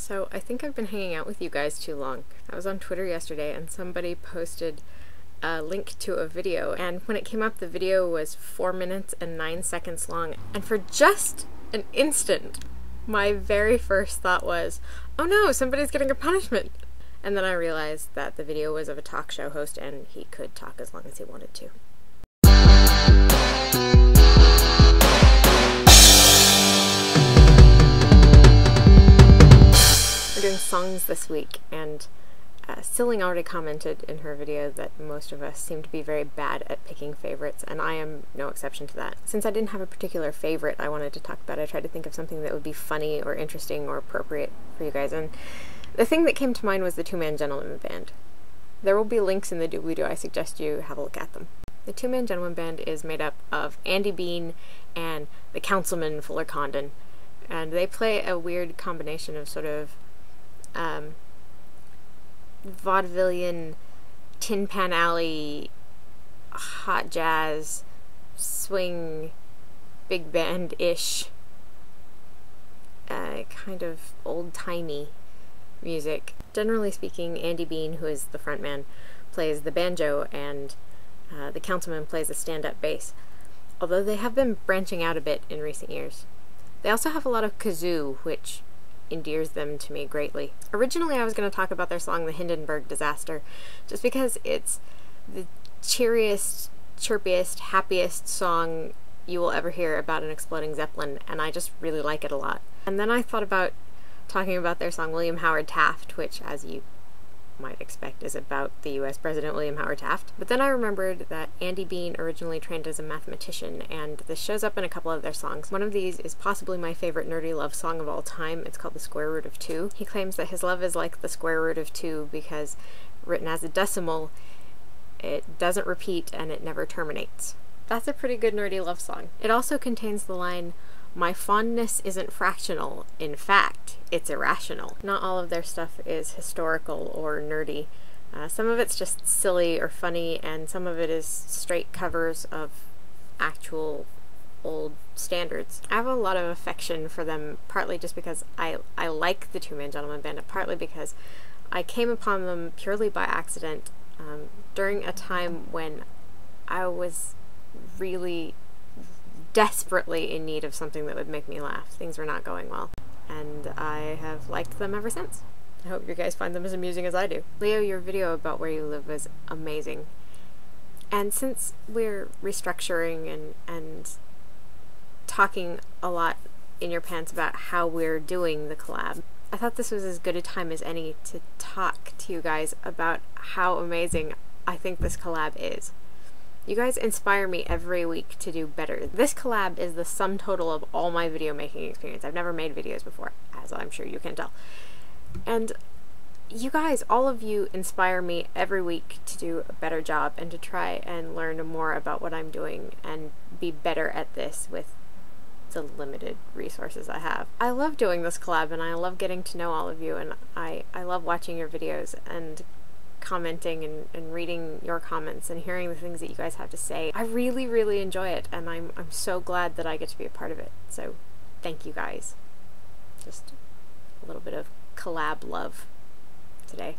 So I think I've been hanging out with you guys too long. I was on Twitter yesterday and somebody posted a link to a video, and when it came up the video was 4 minutes and 9 seconds long, and for just an instant my very first thought was, oh no, somebody's getting a punishment! And then I realized that the video was of a talk show host and he could talk as long as he wanted to. We're doing songs this week, and Silling already commented in her video that most of us seem to be very bad at picking favorites, and I am no exception to that. Since I didn't have a particular favorite I wanted to talk about, I tried to think of something that would be funny or interesting or appropriate for you guys, and the thing that came to mind was the Two-Man Gentleman Band. There will be links in the doobly-doo. I suggest you have a look at them. The Two-Man Gentleman Band is made up of Andy Bean and the Councilman Fuller Condon, and they play a weird combination of sort of vaudevillian, Tin Pan Alley, hot jazz, swing, big band-ish, kind of old-timey music. Generally speaking, Andy Bean, who is the frontman, plays the banjo, and the councilman plays the stand-up bass, although they have been branching out a bit in recent years. They also have a lot of kazoo, which endears them to me greatly. Originally I was going to talk about their song The Hindenburg Disaster, just because it's the cheeriest, chirpiest, happiest song you will ever hear about an exploding Zeppelin, and I just really like it a lot. And then I thought about talking about their song William Howard Taft, which, as you might expect, is about the US President William Howard Taft. But then I remembered that Andy Bean originally trained as a mathematician, and this shows up in a couple of their songs. One of these is possibly my favorite nerdy love song of all time. It's called The Square Root of 2. He claims that his love is like the square root of 2 because, written as a decimal, it doesn't repeat and it never terminates. That's a pretty good nerdy love song. It also contains the line, "My fondness isn't fractional. In fact, it's irrational." Not all of their stuff is historical or nerdy. Some of it's just silly or funny, and some of it is straight covers of actual old standards. I have a lot of affection for them, partly just because I like the Two-Man Gentleman Band, and partly because I came upon them purely by accident during a time when I was really desperately in need of something that would make me laugh. Things were not going well, and I have liked them ever since. I hope you guys find them as amusing as I do. Leo, your video about where you live was amazing, and since we're restructuring and talking a lot in your pants about how we're doing the collab, I thought this was as good a time as any to talk to you guys about how amazing I think this collab is. You guys inspire me every week to do better. This collab is the sum total of all my video making experience. I've never made videos before, as I'm sure you can tell. And you guys, all of you, inspire me every week to do a better job and to try and learn more about what I'm doing and be better at this with the limited resources I have. I love doing this collab, and I love getting to know all of you, and I love watching your videos and commenting and reading your comments and hearing the things that you guys have to say. I really, really enjoy it, and I'm so glad that I get to be a part of it. So thank you guys. Just a little bit of collab love today.